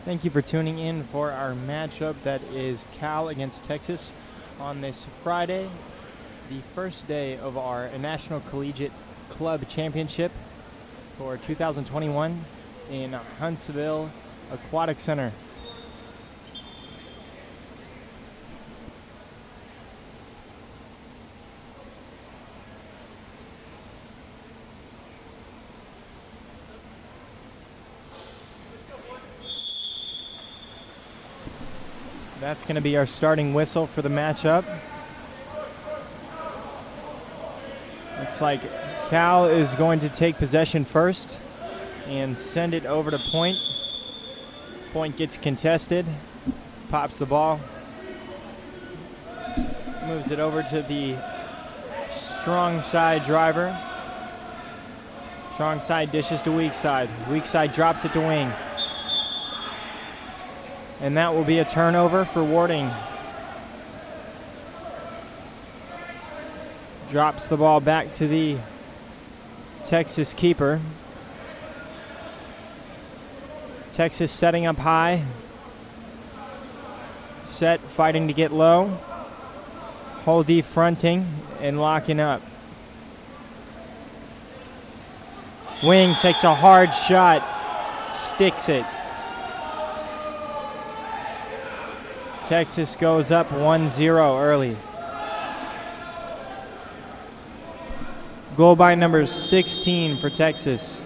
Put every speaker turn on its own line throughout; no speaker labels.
Thank you for tuning in for our matchup that is Cal against Texas on this Friday, the first day of our National Collegiate Club Championship for 2021 in Huntsville Aquatic Center. That's going to be our starting whistle for the matchup. Looks like Cal is going to take possession first and send it over to Point. Point gets contested, pops the ball, moves it over to the strong side driver. Strong side dishes to weak side. Weak side drops it to wing. And that will be a turnover for Warding. Drops the ball back to the Texas keeper. Texas setting up high. Set, fighting to get low. Holdy fronting and locking up. Wing takes a hard shot, sticks it. Texas goes up 1-0 early. Goal by number 16 for Texas.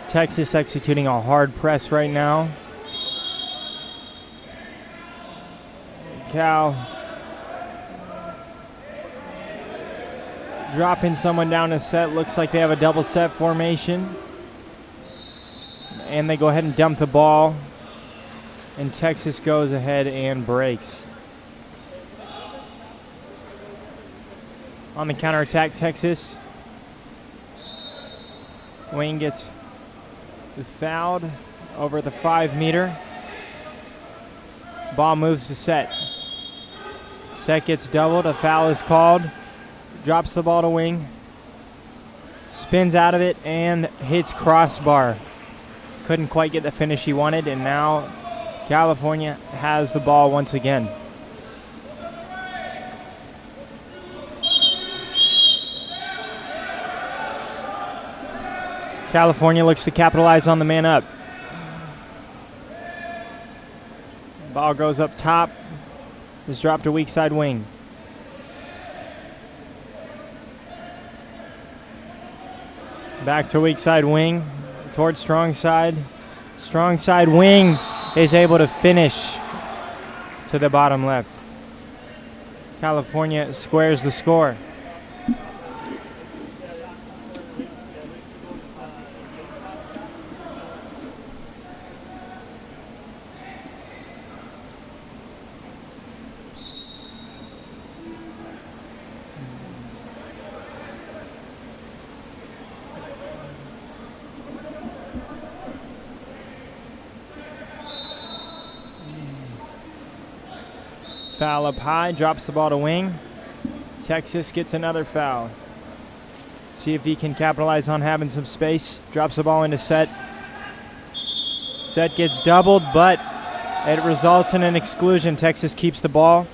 Texas executing a hard press right now. Cal dropping someone down a set. Looks like they have a double set formation. And they go ahead and dump the ball. And Texas goes ahead and breaks. On the counterattack, Texas. Wayne gets fouled over the 5-meter. Ball moves to set. Set gets doubled. A foul is called. Drops the ball to wing. Spins out of it and hits crossbar. Couldn't quite get the finish he wanted, and now California has the ball once again. California looks to capitalize on the man up. Ball goes up top. Is dropped to weak side wing. Back to weak side wing. Towards strong side. Strong side wing is able to finish to the bottom left. California squares the score. Foul up high, drops the ball to wing. Texas gets another foul. See if he can capitalize on having some space. Drops the ball into set. Set gets doubled, but it results in an exclusion. Texas keeps the ball,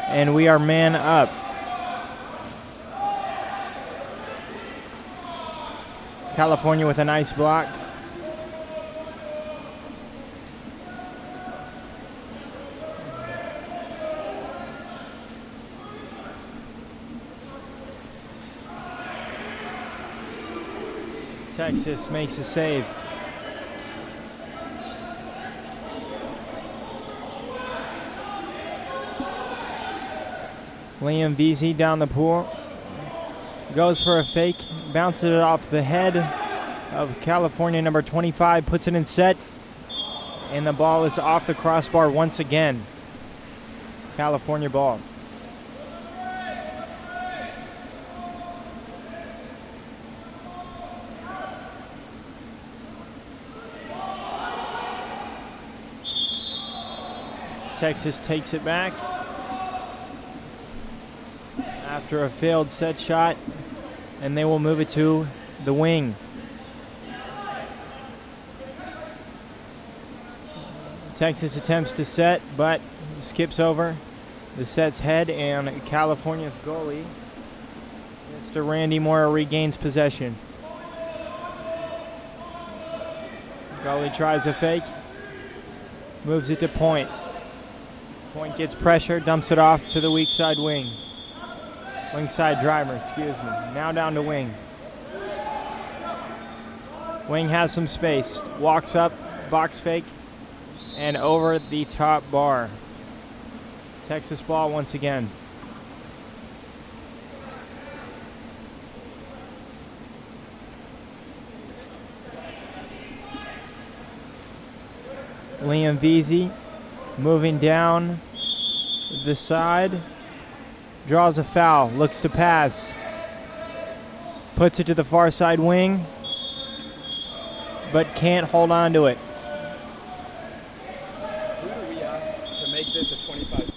and we are man up. California with a nice block. Texas makes a save. Liam Veazey down the pool. Goes for a fake. Bounces it off the head of California number 25. Puts it in set. And the ball is off the crossbar once again. California ball. Texas takes it back after a failed set shot, and they will move it to the wing. Texas attempts to set, but skips over the set's head, and California's goalie, Mr. Randy Moore, regains possession. Goalie tries a fake, moves it to Point. Point gets pressure, dumps it off to the weak side wing. Wing side driver, excuse me. Now down to wing. Wing has some space, walks up, box fake, and over the top bar. Texas ball once again. Liam Veazey moving down the side, draws a foul, looks to pass, puts it to the far side wing, but can't hold on to it.
Who do we ask to make this a 25?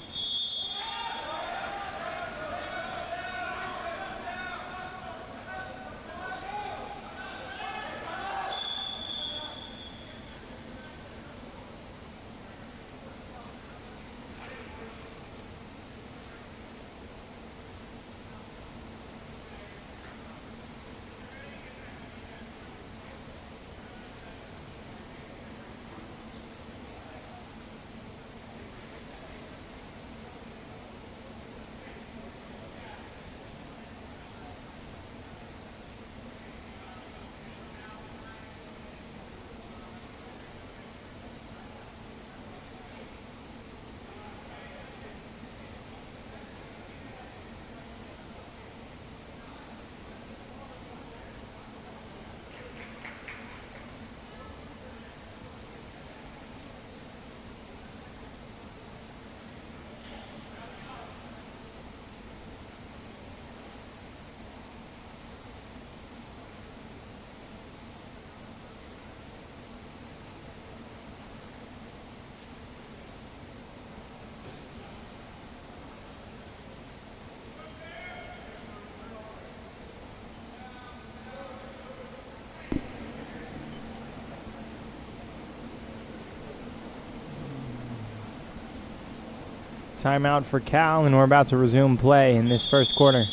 Timeout for Cal, and we're about to resume play in this first quarter.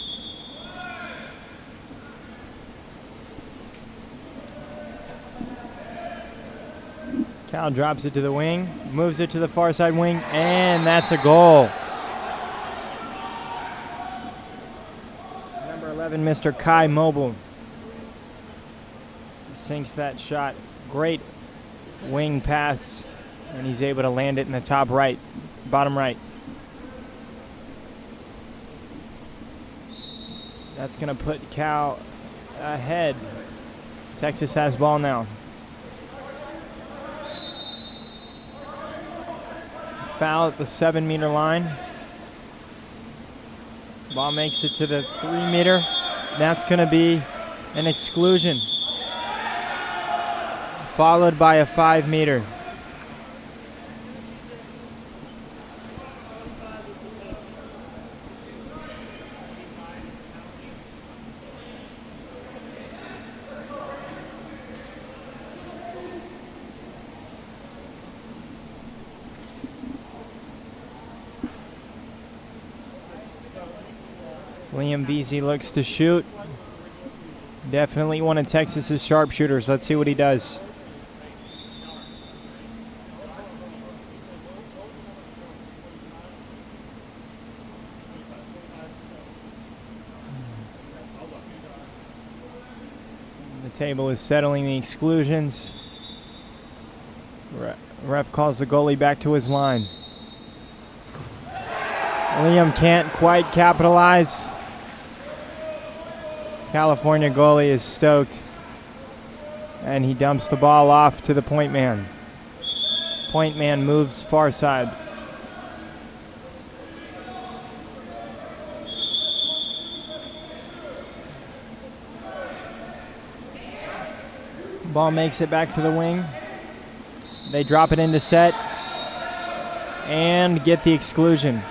Cal drops it to the wing, moves it to the far side wing, and that's a goal. Number 11, Mr. Kai Mobile, sinks that shot. Great wing pass, and he's able to land it in the top right, bottom right. That's going to put Cal ahead. Texas has ball now. Foul at the 7-meter line. Ball makes it to the 3-meter. That's going to be an exclusion, followed by a 5-meter. Liam Veazey looks to shoot. Definitely one of Texas's sharpshooters. Let's see what he does. The table is settling the exclusions. Ref calls the goalie back to his line. Liam can't quite capitalize. California goalie is stoked, and he dumps the ball off to the point man. Point man moves far side. Ball makes it back to the wing. They drop it into set. and get the exclusion.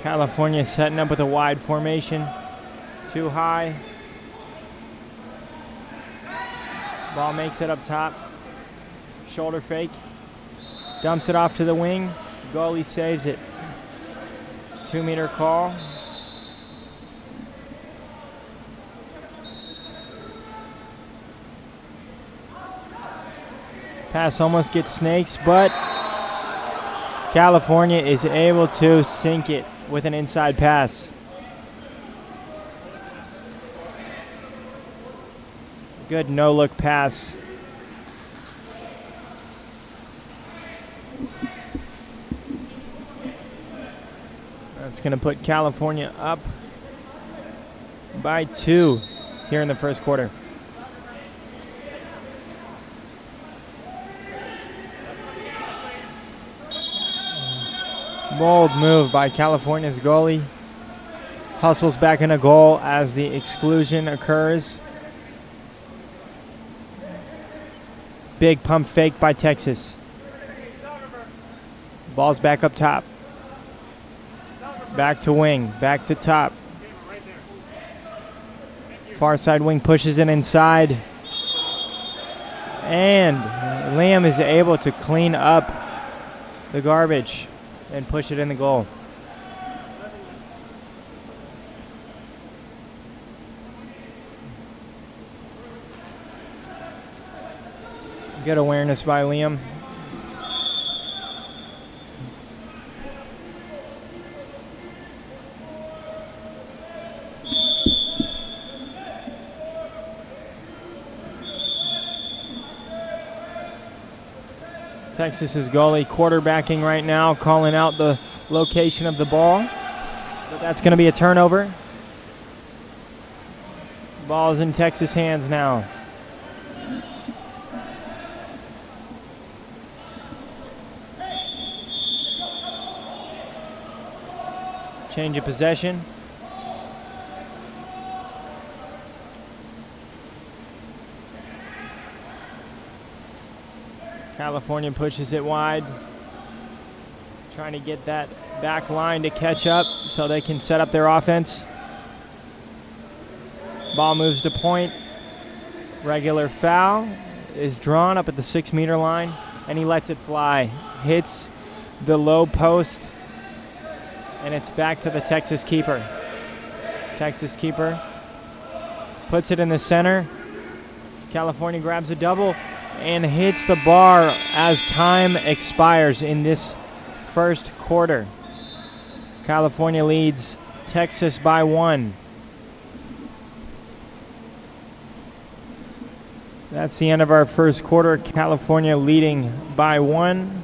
California setting up with a wide formation. Too high. Ball makes it up top. Shoulder fake. Dumps it off to the wing. Goalie saves it. 2-meter call. Pass almost gets snakes, but California is able to sink it with an inside pass. Good no-look pass. That's going to put California up by 2 here in the first quarter. Bold move by California's goalie. Hustles back in a goal as the exclusion occurs. Big pump fake by Texas. Ball's back up top. Back to wing. Back to top. Far side wing pushes it inside. And Liam is able to clean up the garbage and push it in the goal. Good awareness by Liam. Texas's goalie quarterbacking right now, calling out the location of the ball. But that's going to be a turnover. Ball's in Texas hands now. Change of possession. California pushes it wide, trying to get that back line to catch up so they can set up their offense. Ball moves to point. Regular foul is drawn up at the 6-meter line, and he lets it fly. Hits the low post, and it's back to the Texas keeper. Texas keeper puts it in the center. California grabs a double and hits the bar as time expires in this first quarter. California leads Texas by 1. That's the end of our first quarter. California leading by 1.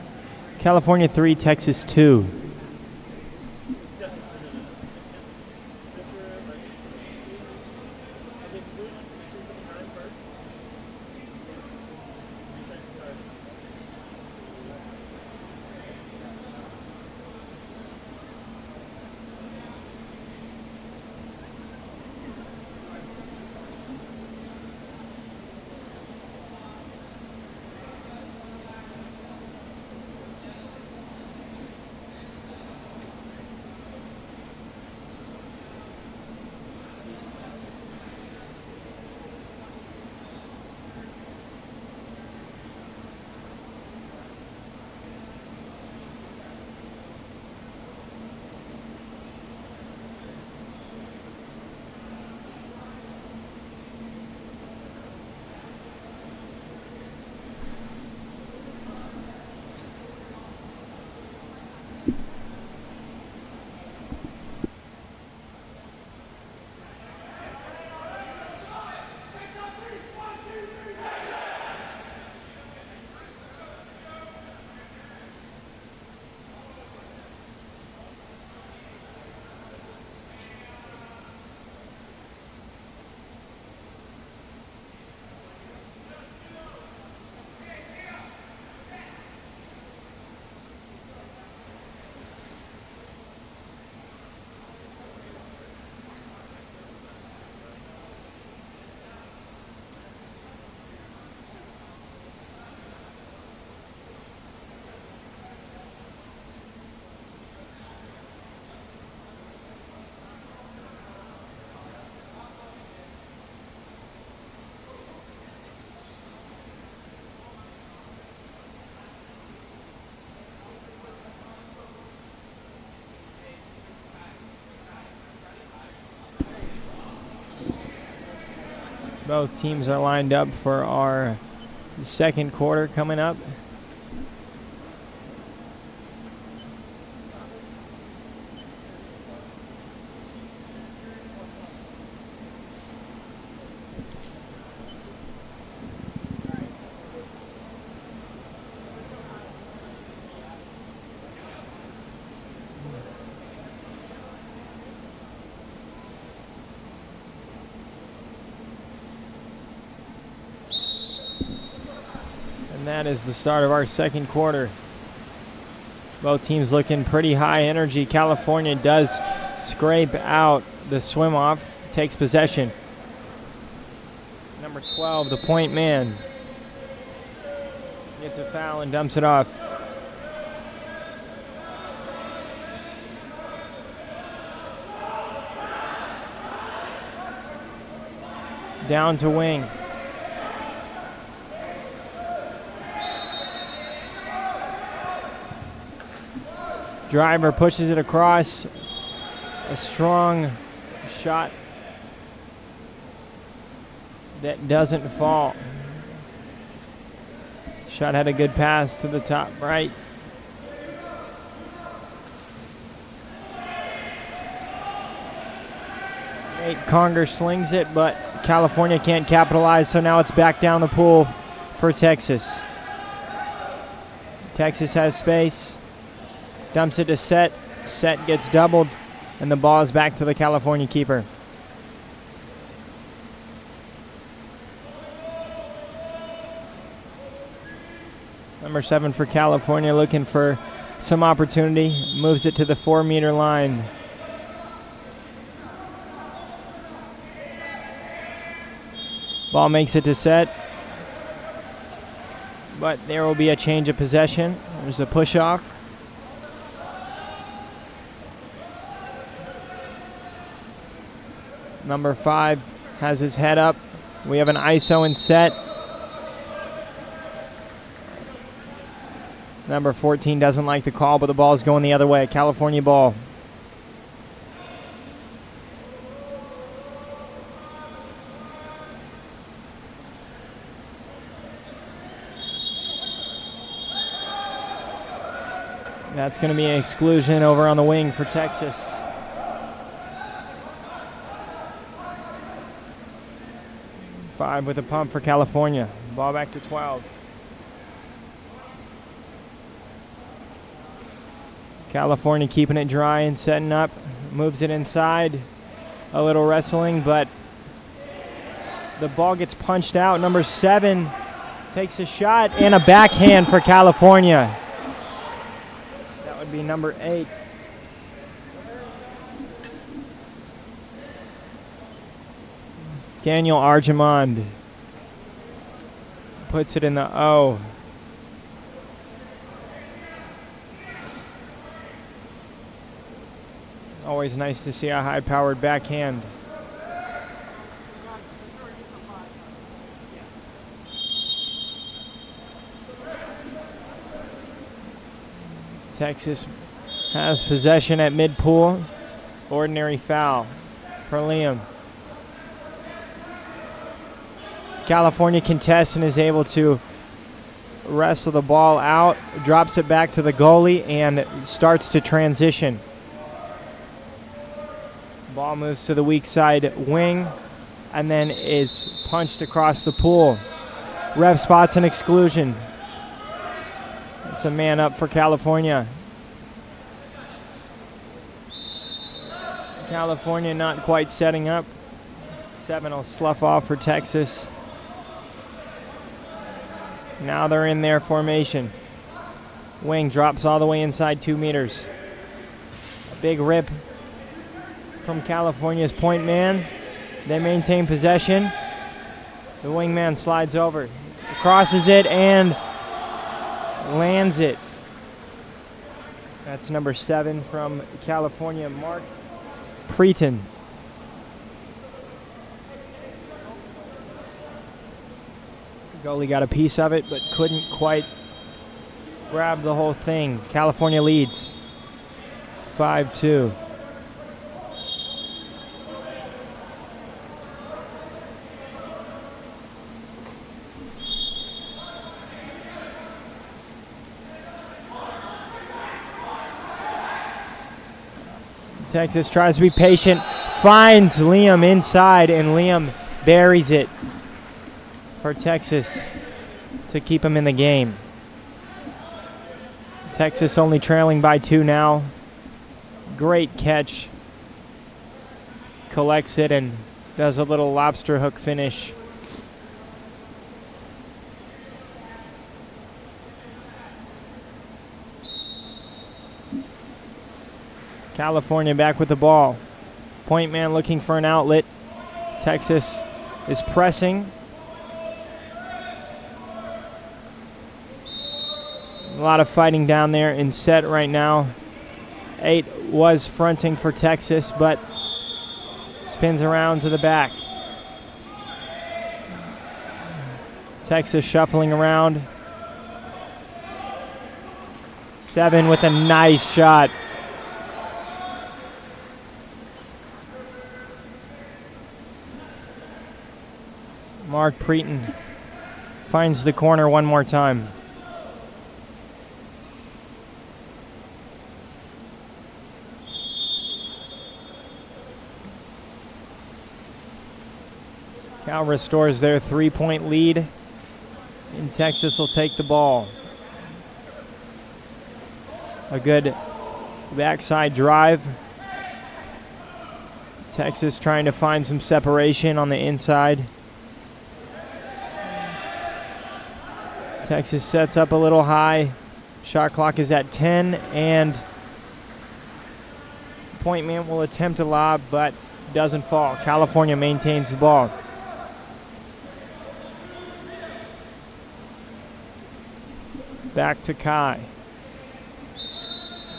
California 3, Texas 2. Both teams are lined up for our second quarter coming up. And that is the start of our second quarter. Both teams looking pretty high energy. California does scrape out the swim off, takes possession. Number 12, the point man, gets a foul and dumps it off. Down to wing. Driver pushes it across. A strong shot that doesn't fall. Shot had a good pass to the top right. Nate Conger slings it, but California can't capitalize, so now it's back down the pool for Texas. Texas has space. Dumps it to Set. Set gets doubled, and the ball is back to the California keeper. Number 7 for California looking for some opportunity. Moves it to the 4-meter line. Ball makes it to Set. But there will be a change of possession. There's a push-off. Number 5 has his head up. We have an ISO and Set. Number 14 doesn't like the call, but the ball is going the other way. California ball. That's going to be an exclusion over on the wing for Texas. Five with a pump for California. Ball back to 12. California keeping it dry and setting up. Moves it inside. A little wrestling, but the ball gets punched out. Number 7 takes a shot and a backhand for California. That would be number 8. Daniel Argemond puts it in the O. Always nice to see a high-powered backhand. Texas has possession at mid-pool. Ordinary foul for Liam. California contests and is able to wrestle the ball out, drops it back to the goalie, and starts to transition. Ball moves to the weak side wing and then is punched across the pool. Ref spots an exclusion. It's a man up for California. California not quite setting up. 7 will slough off for Texas. Now they're in their formation. Wing drops all the way inside 2 meters. A big rip from California's point man. They maintain possession. The wingman slides over, crosses it, and lands it. That's number 7 from California, Mark Preeton. Goalie got a piece of it, but couldn't quite grab the whole thing. California leads 5-2. Texas tries to be patient, finds Liam inside, and Liam buries it for Texas to keep him in the game. Texas only trailing by 2 now. Great catch. Collects it and does a little lobster hook finish. California back with the ball. Point man looking for an outlet. Texas is pressing. A lot of fighting down there in set right now. 8 was fronting for Texas, but spins around to the back. Texas shuffling around. 7 with a nice shot. Mark Preeton finds the corner one more time. Cal restores their 3-point lead, and Texas will take the ball. A good backside drive. Texas trying to find some separation on the inside. Texas sets up a little high. Shot clock is at 10, and point man will attempt to lob, but doesn't fall. California maintains the ball. Back to Kai.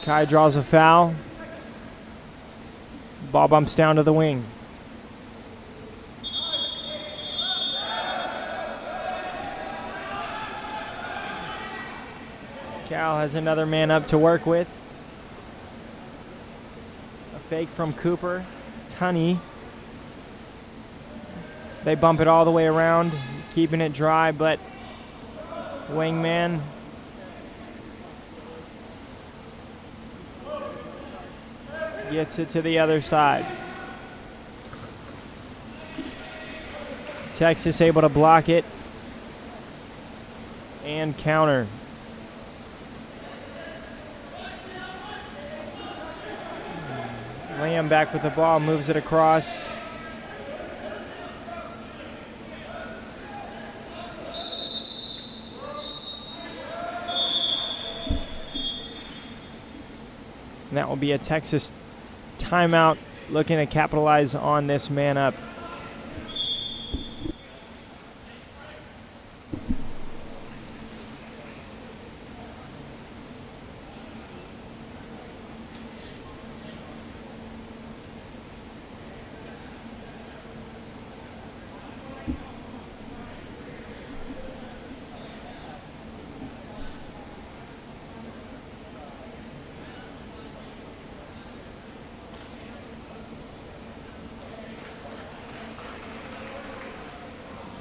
Kai draws a foul. Ball bumps down to the wing. Cal has another man up to work with. A fake from Cooper. Tunney. They bump it all the way around, keeping it dry, but wingman gets it to the other side. Texas able to block it and counter. Liam back with the ball, moves it across. And that will be a Texas timeout, looking to capitalize on this man up.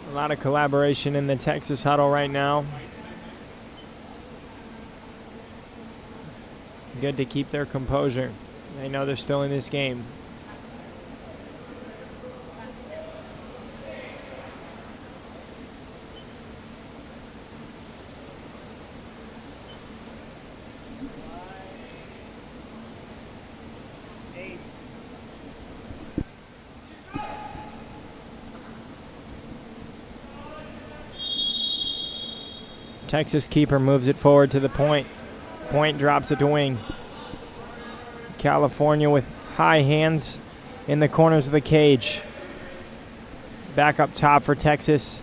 A lot of collaboration in the Texas huddle right now. Good to keep their composure. They know they're still in this game. Texas keeper moves it forward to the point. Point drops it to wing. California with high hands in the corners of the cage. Back up top for Texas.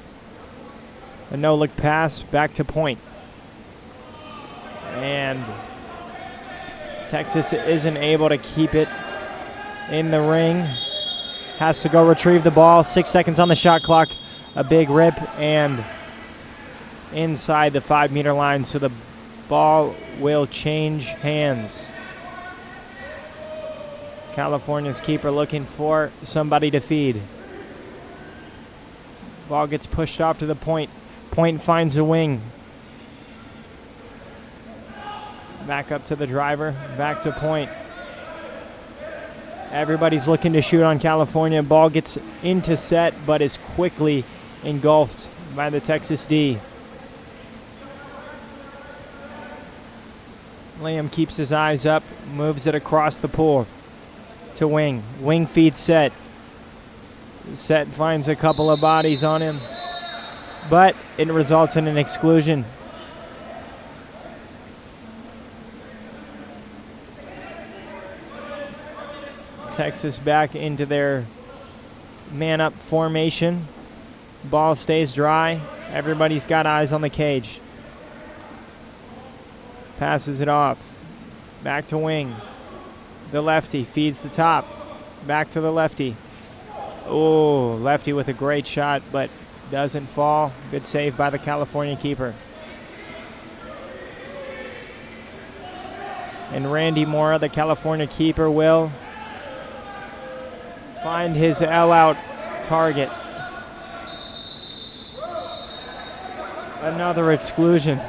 A no-look pass back to point. And Texas isn't able to keep it in the ring. Has to go retrieve the ball. 6 seconds on the shot clock. A big rip and inside the 5-meter line, so the ball will change hands. California's keeper looking for somebody to feed. Ball gets pushed off to the point. Point finds a wing. Back up to the driver. Back to point. Everybody's looking to shoot on California. Ball gets into set, but is quickly engulfed by the Texas D. Liam keeps his eyes up, moves it across the pool to Wing. Wing feeds Set. Set finds a couple of bodies on him, but it results in an exclusion. Texas back into their man-up formation. Ball stays dry. Everybody's got eyes on the cage. Passes it off. Back to Wing. The lefty feeds the top. Back to the lefty. Oh, lefty with a great shot, but doesn't fall. Good save by the California keeper. And Randy Mora, the California keeper, will find his L-out target. Another exclusion.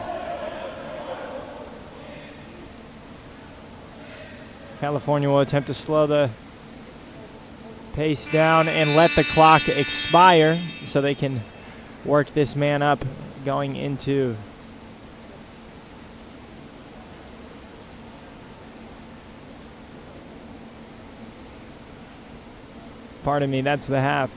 California will attempt to slow the pace down and let the clock expire so they can work this man up going into pardon me, that's the half.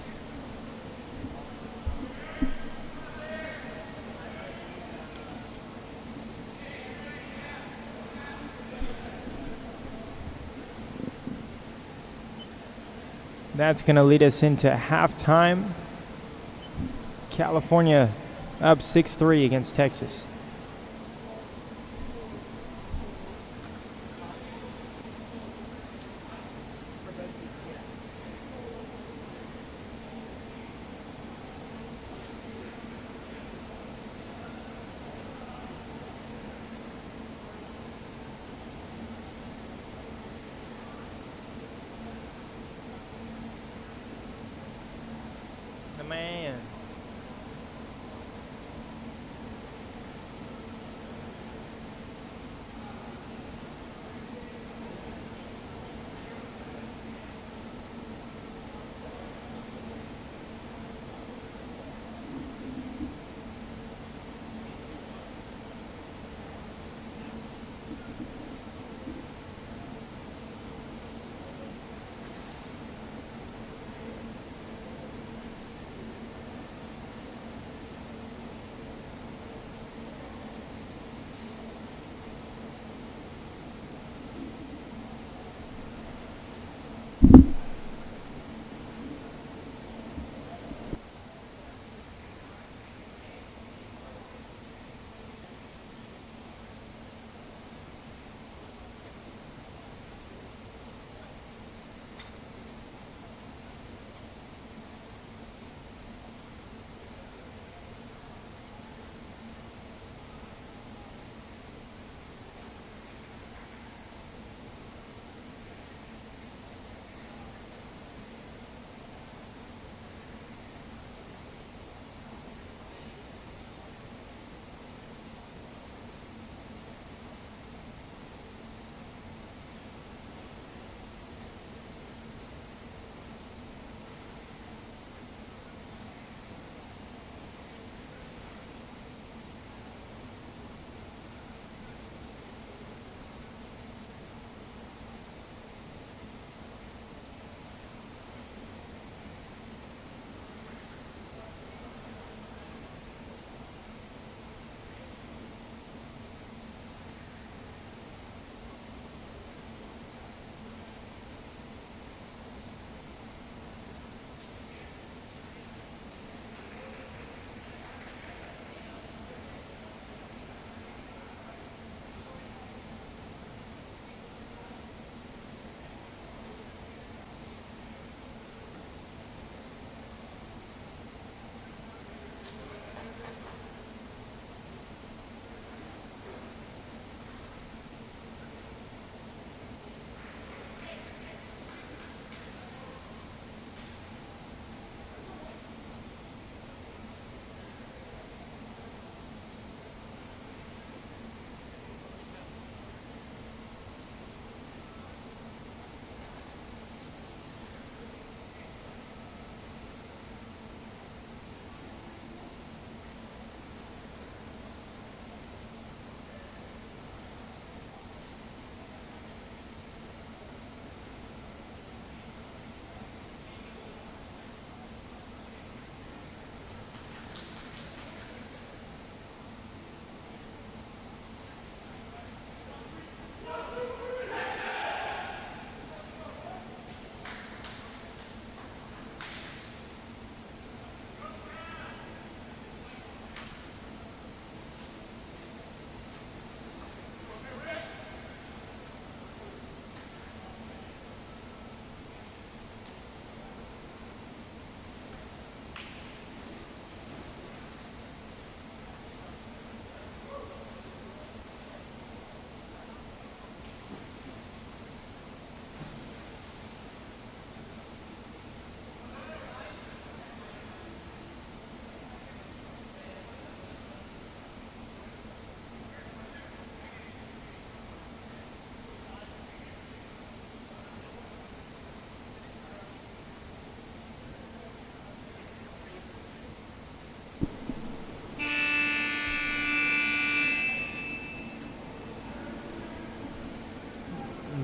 That's going to lead us into halftime. California up 6-3 against Texas. Man.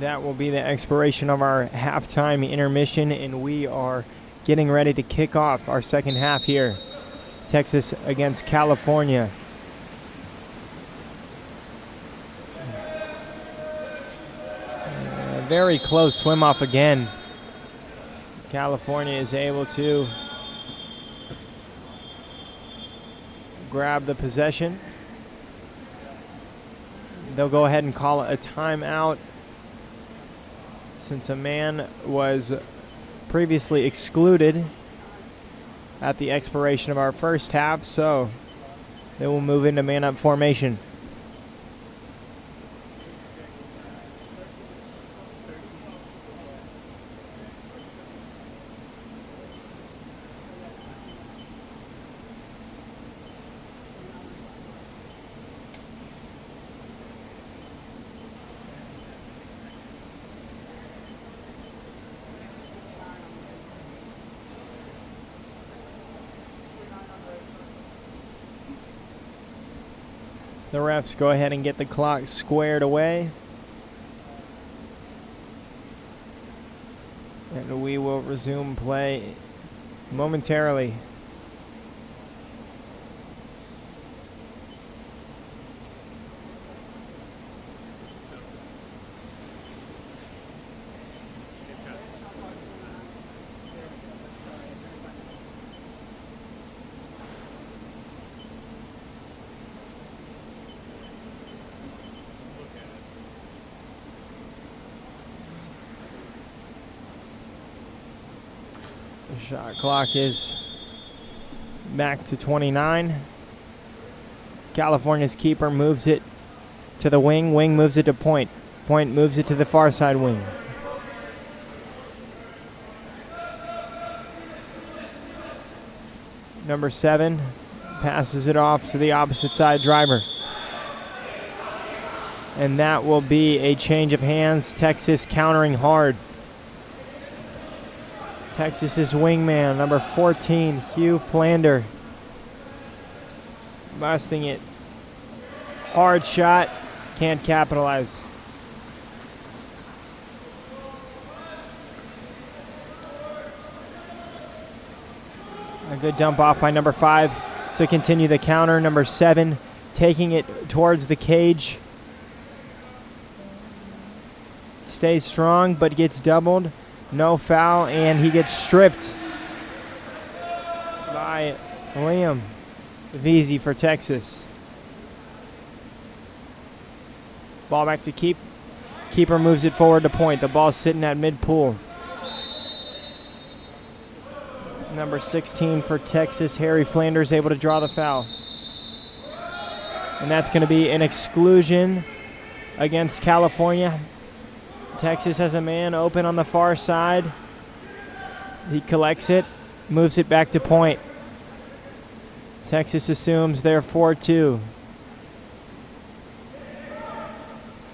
That will be the expiration of our halftime intermission, and we are getting ready to kick off our second half here. Texas against California. Very close swim off again. California is able to grab the possession. They'll go ahead and call it a timeout since a man was previously excluded at the expiration of our first half, so they will move into man-up formation. The refs go ahead and get the clock squared away. And we will resume play momentarily. Shot clock is back to 29. California's keeper moves it to the wing. Wing moves it to point. Point moves it to the far side wing. Number 7 passes it off to the opposite side driver. And that will be a change of hands. Texas countering hard. Texas's wingman, number 14, Hugh Flander. Busting it. Hard shot. Can't capitalize. A good dump off by number 5 to continue the counter. Number 7 taking it towards the cage. Stays strong but gets doubled. No foul, and he gets stripped by Liam Veazey for Texas. Ball back to keep. Keeper moves it forward to point. The ball's sitting at mid-pool. Number 16 for Texas, Harry Flanders, able to draw the foul. And that's going to be an exclusion against California. Texas has a man open on the far side. He collects it, moves it back to point. Texas assumes they're 4-2.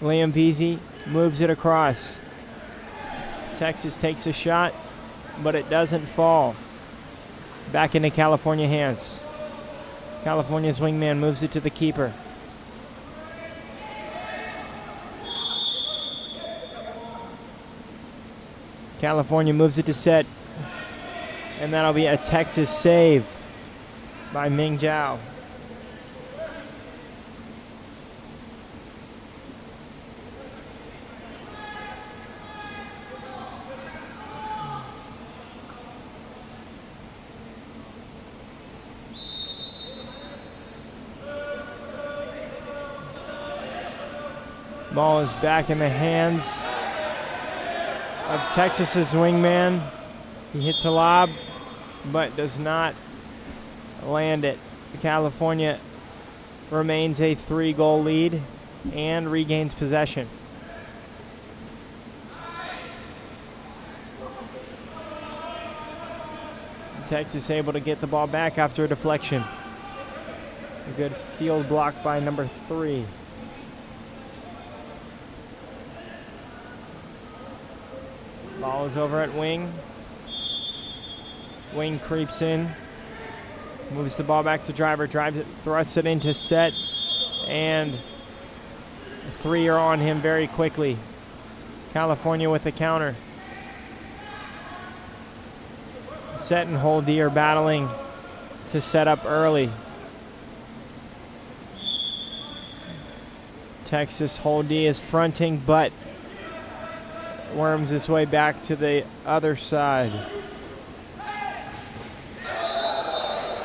Liam Veazey moves it across. Texas takes a shot, but it doesn't fall. Back into California hands. California's wingman moves it to the keeper. California moves it to set, and that'll be a Texas save by Ming Zhao. Ball is back in the hands of Texas's wingman. He hits a lob, but does not land it. California remains a 3-goal lead and regains possession. Texas able to get the ball back after a deflection. A good field block by number 3. Ball is over at wing. Wing creeps in. Moves the ball back to driver. Drives it, thrusts it into set. And 3 are on him very quickly. California with the counter. Set and hold D are battling to set up early. Texas hold D is fronting, but worms his way back to the other side.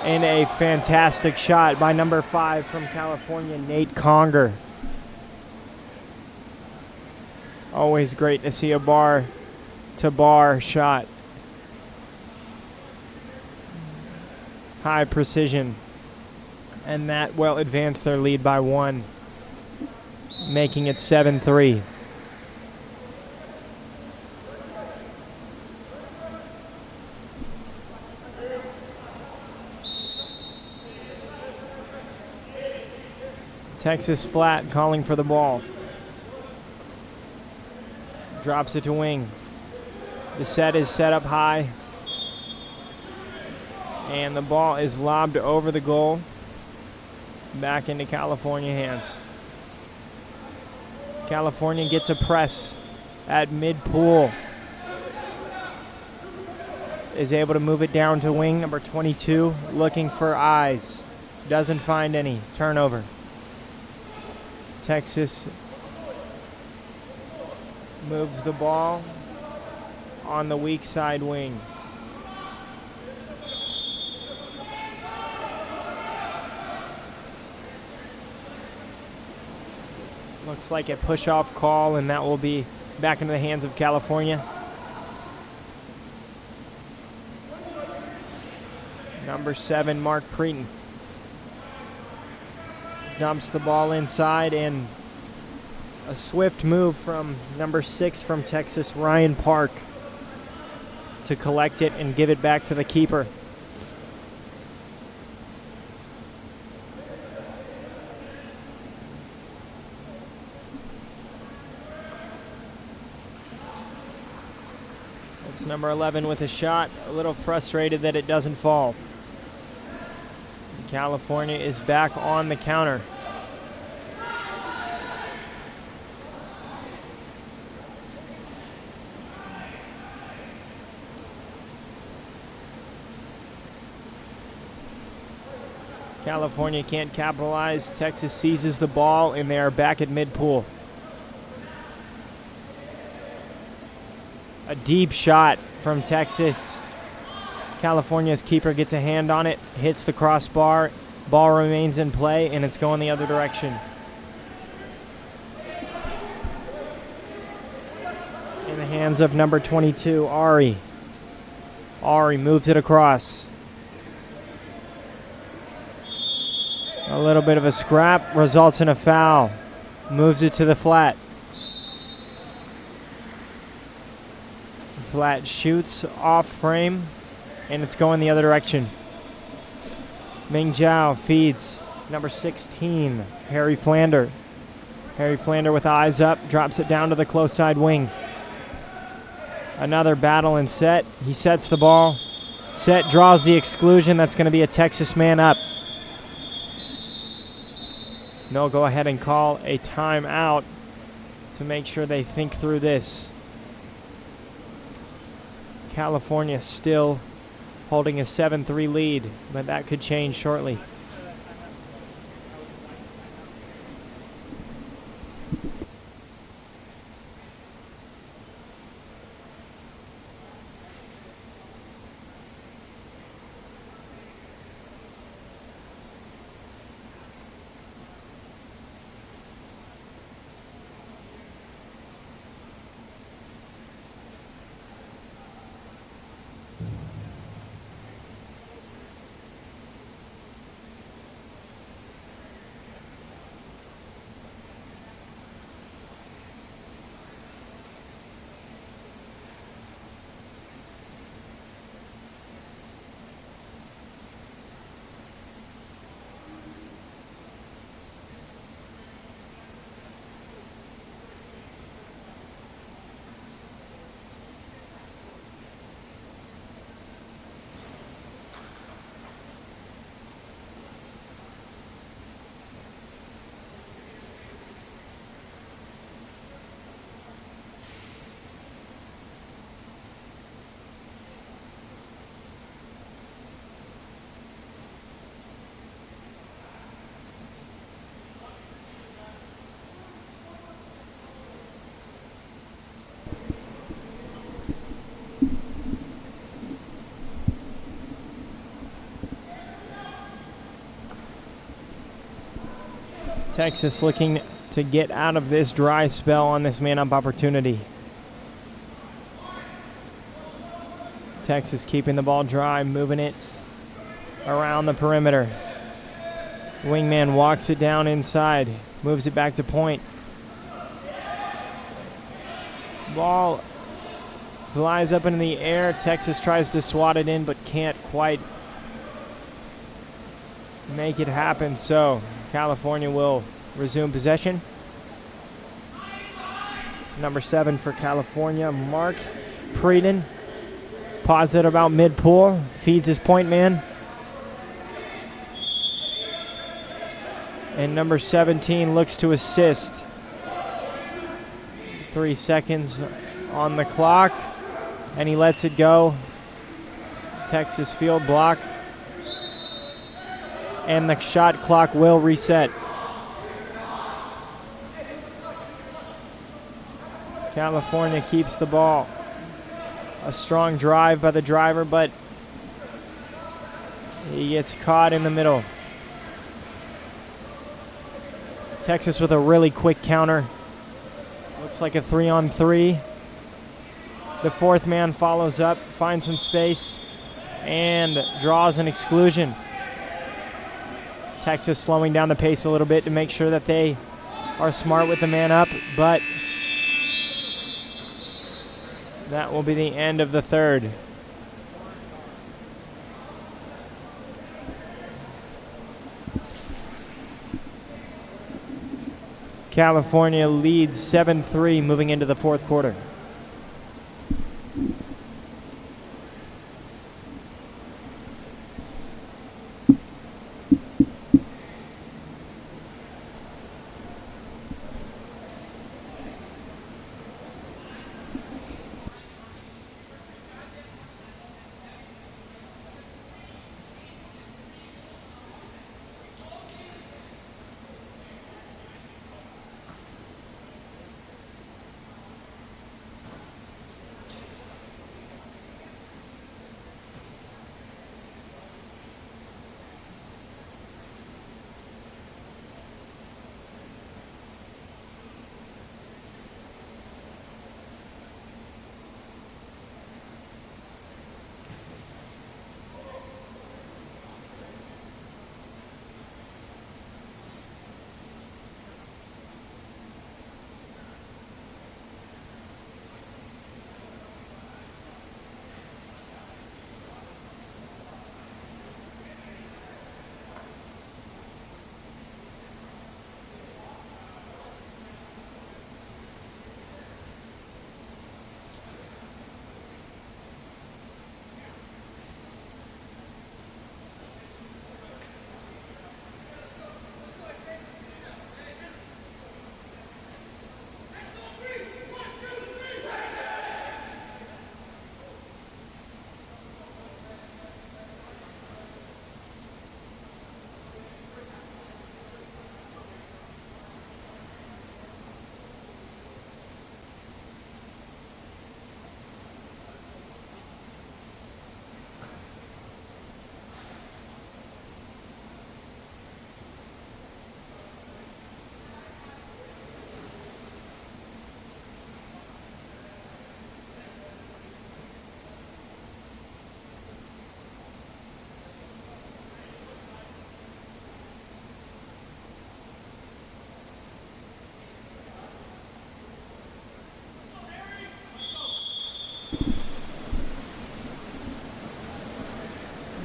And a fantastic shot by number 5 from California, Nate Conger. Always great to see a bar-to-bar shot. High precision. And that will advance their lead by 1, making it 7-3. Texas flat calling for the ball. Drops it to wing. The set is set up high. And the ball is lobbed over the goal. Back into California hands. California gets a press at mid-pool. Is able to move it down to wing. Number 22 looking for eyes. Doesn't find any. Turnover. Texas moves the ball on the weak side wing. Looks like a push-off call, and that will be back into the hands of California. Number 7, Mark Preeton. Dumps the ball inside, and a swift move from number 6 from Texas, Ryan Park, to collect it and give it back to the keeper. It's number 11 with a shot, a little frustrated that it doesn't fall. California is back on the counter. California can't capitalize. Texas seizes the ball, and they are back at mid-pool. A deep shot from Texas. California's keeper gets a hand on it, hits the crossbar, ball remains in play, and it's going the other direction. In the hands of number 22, Ari. Ari moves it across. A little bit of a scrap results in a foul. Moves it to the flat. Flat shoots off frame, and it's going the other direction. Ming Zhao feeds number 16, Harry Flander. Harry Flander with eyes up, drops it down to the close side wing. Another battle and set. He sets the ball. Set draws the exclusion. That's going to be a Texas man up. They'll go ahead and call a timeout to make sure they think through this. California still holding a 7-3 lead, but that could change shortly. Texas looking to get out of this dry spell on this man-up opportunity. Texas keeping the ball dry, moving it around the perimeter. Wingman walks it down inside, moves it back to point. Ball flies up into the air. Texas tries to swat it in, but can't quite make it happen. So California will resume possession. Number 7 for California, Mark Preeden. Paused it about mid-pool. Feeds his point man. And number 17 looks to assist. 3 seconds on the clock. And he lets it go. Texas field block. And the shot clock will reset. California keeps the ball. A strong drive by the driver, but he gets caught in the middle. Texas with a really quick counter. Looks like a 3-on-3. The fourth man follows up, finds some space, and draws an exclusion. Texas slowing down the pace a little bit to make sure that they are smart with the man up, but that will be the end of the third. California leads 7-3 moving into the fourth quarter.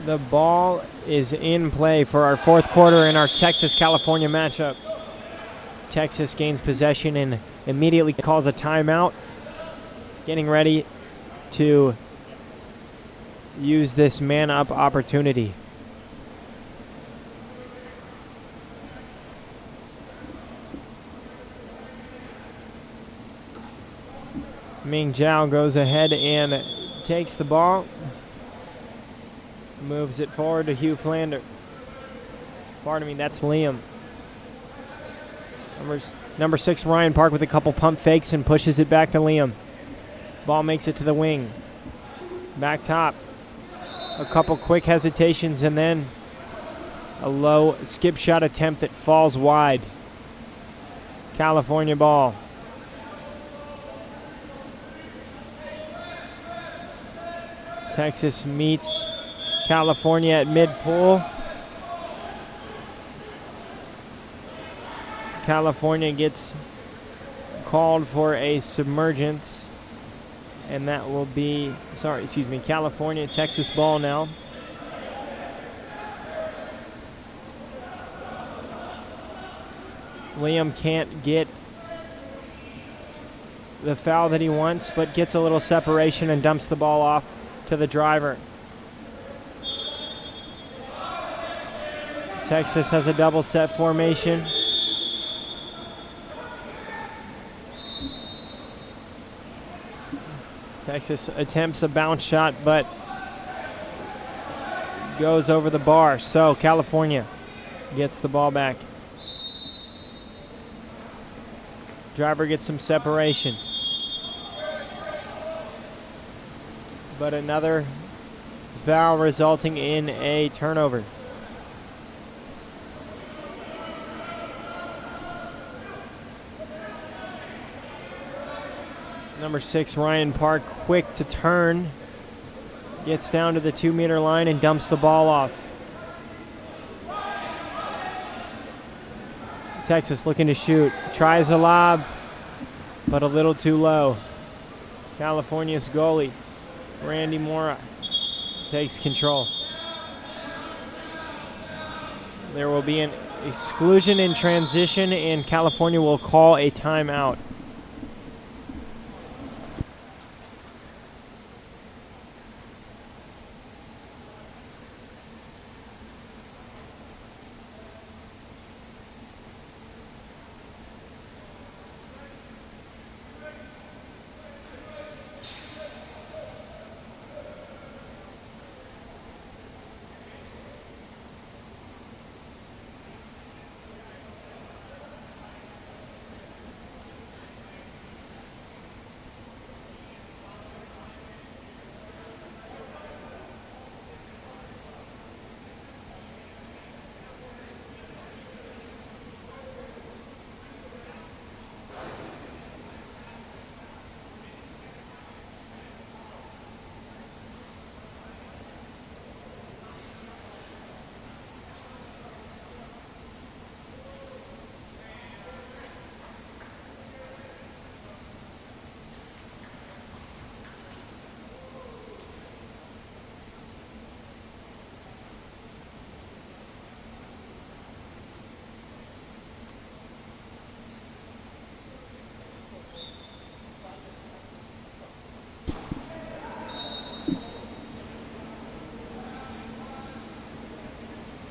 The ball is in play for our fourth quarter in our Texas-California matchup. Texas gains possession and immediately calls a timeout, getting ready to use this man-up opportunity. Ming Zhao goes ahead and takes the ball. Moves it forward to Hugh Flander. Pardon me, that's Liam. Number 6, Ryan Park with a couple pump fakes and pushes it back to Liam. Ball makes it to the wing. Back top. A couple quick hesitations and then a low skip shot attempt that falls wide. California ball. Texas meets California at mid-pool. California gets called for a submergence, and that will be, California, Texas ball now. Liam can't get the foul that he wants, but gets a little separation and dumps the ball off to the driver. Texas has a double set formation. Texas attempts a bounce shot, but goes over the bar. So California gets the ball back. Driver gets some separation. But another foul resulting in a turnover. Number 6, Ryan Park, quick to turn. Gets down to the 2-meter line and dumps the ball off. Texas looking to shoot. Tries a lob, but a little too low. California's goalie, Randy Mora, takes control. There will be an exclusion in transition, and California will call a timeout.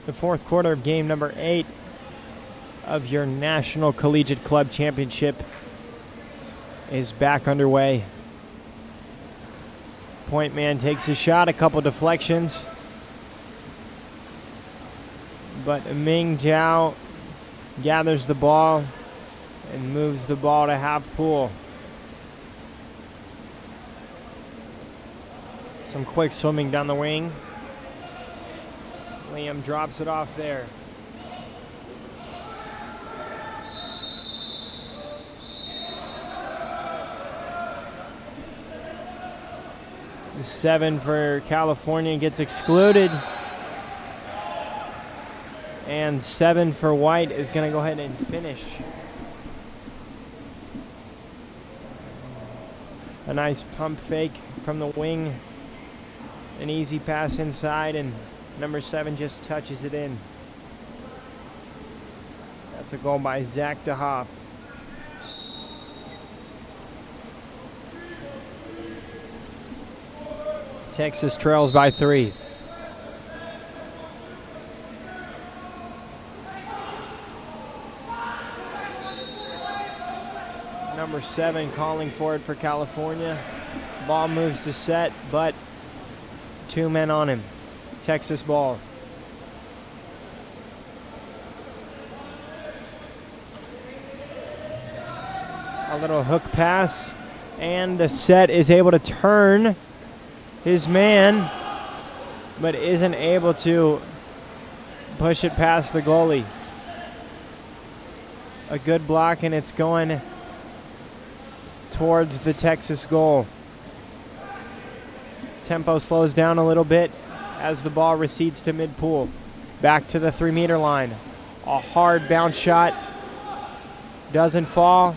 The fourth quarter of game number 8 of your National Collegiate Club Championship is back underway. Point man takes a shot, a couple deflections, but Ming Jiao gathers the ball and moves the ball to half pool. Some quick swimming down the wing. Liam drops it off there. The 7 for California gets excluded. And 7 for White is going to go ahead and finish. A nice pump fake from the wing. An easy pass inside, and number 7 just touches it in. That's a goal by Zach DeHoff. Texas trails by 3. Number 7 calling for it for California. Ball moves to set, but 2 men on him. Texas ball. A little hook pass, and the set is able to turn his man, but isn't able to push it past the goalie. a good block, and it's going towards the Texas goal. Tempo slows down a little bit as the ball recedes to mid-pool. Back to the 3-meter line. A hard bounce shot. Doesn't fall,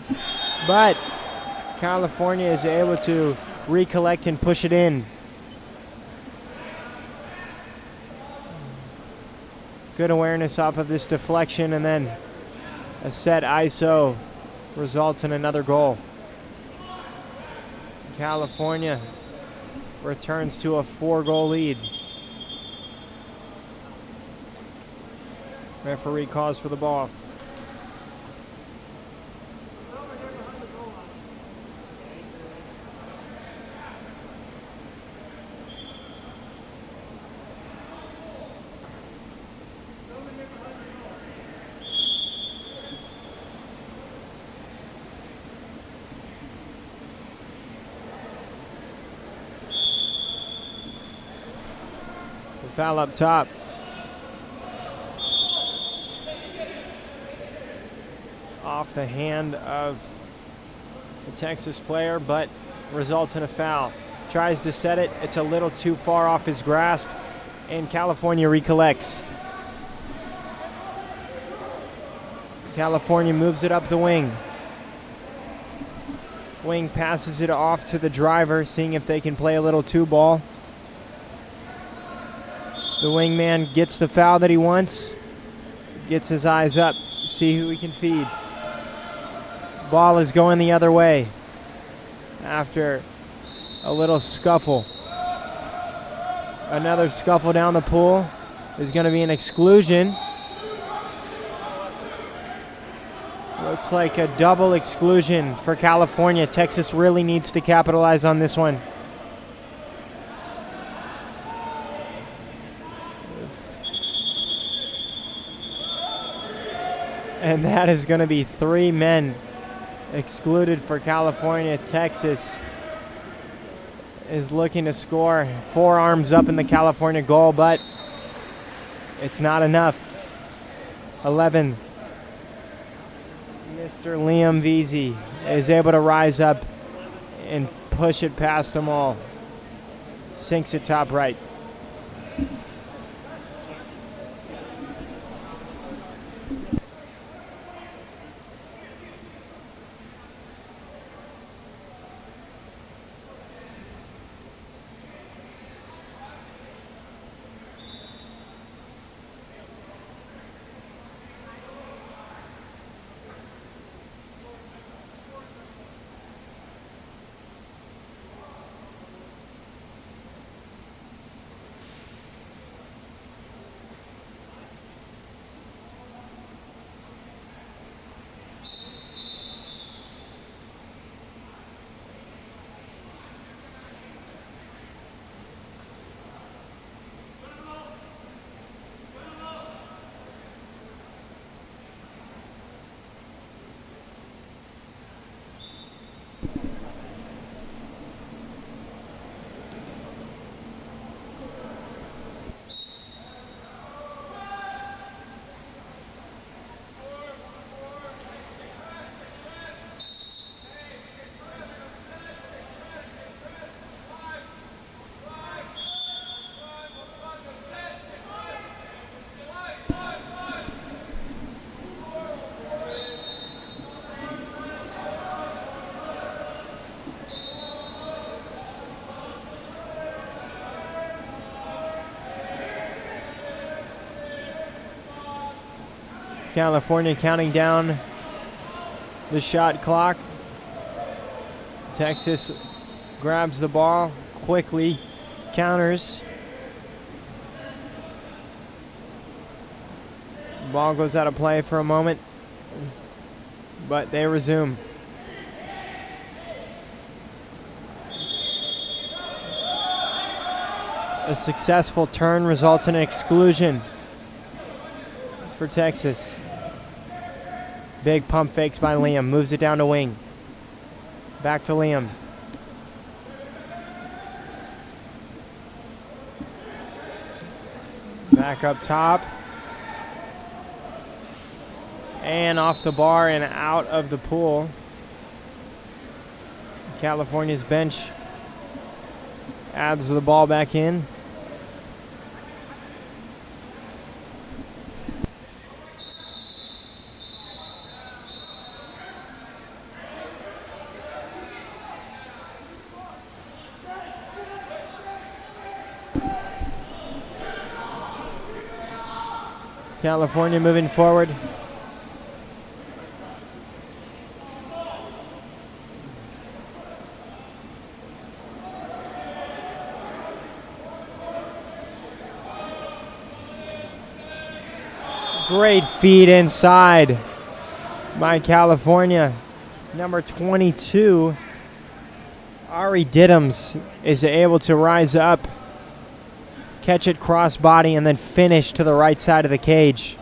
but California is able to recollect and push it in. Good awareness off of this deflection, and then a set ISO results in another goal. California returns to a 4-goal lead. Referee calls for the ball. Foul up top. Off the hand of the Texas player, but results in a foul. Tries to set it. It's a little too far off his grasp, and California recollects. California moves it up the wing. Wing passes it off to the driver, seeing if they can play a little two-ball. The wingman gets the foul that he wants, gets his eyes up, see who he can feed. Ball is going the other way after a little scuffle. Another scuffle down the pool. There's going to be an exclusion. Looks like a double exclusion for California. Texas really needs to capitalize on this one. And that is going to be 3 men excluded for California. Texas is looking to score. 4 arms up in the California goal, but it's not enough. 11. Mr. Liam Veazey is able to rise up and push it past them all. Sinks it top right. California counting down the shot clock. Texas grabs the ball, quickly counters. Ball goes out of play for a moment, but they resume. A successful turn results in an exclusion for Texas. Big pump fakes by Liam. Moves it down to wing. Back to Liam. Back up top. and off the bar and out of the pool. California's bench adds the ball back in. California moving forward. Great feed inside by California. Number 22, Ari Diddums, is able to rise up, catch it crossbody, and then finish to the right side of the cage.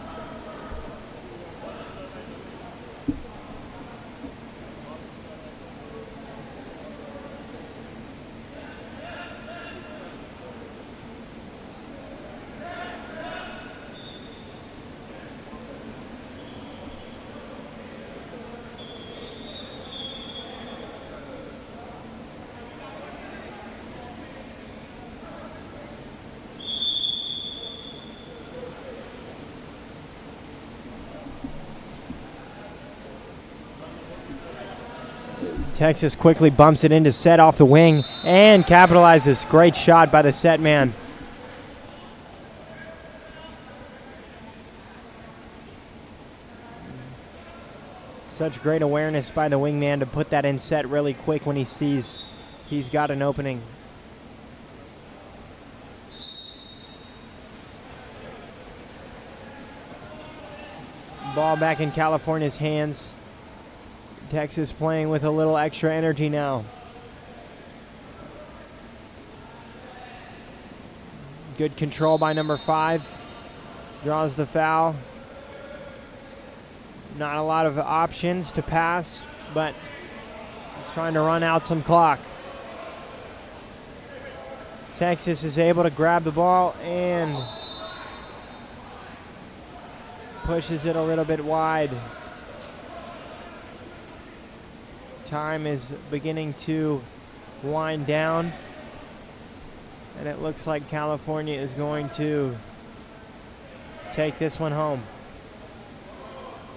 Texas quickly bumps it into set off the wing and capitalizes. Great shot by the set man. Such great awareness by the wingman to put that in set really quick when he sees he's got an opening. Ball back in California's hands. Texas playing with a little extra energy now. Good control by number 5. Draws the foul. Not a lot of options to pass, but he's trying to run out some clock. Texas is able to grab the ball and pushes it a little bit wide. Time is beginning to wind down, and it looks like California is going to take this one home.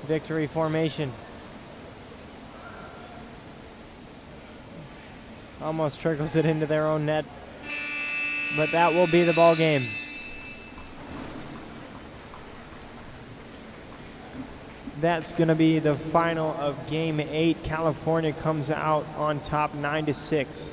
Victory formation. Almost trickles it into their own net, but that will be the ball game. That's going to be the final of Game 8. California comes out on top 9-6.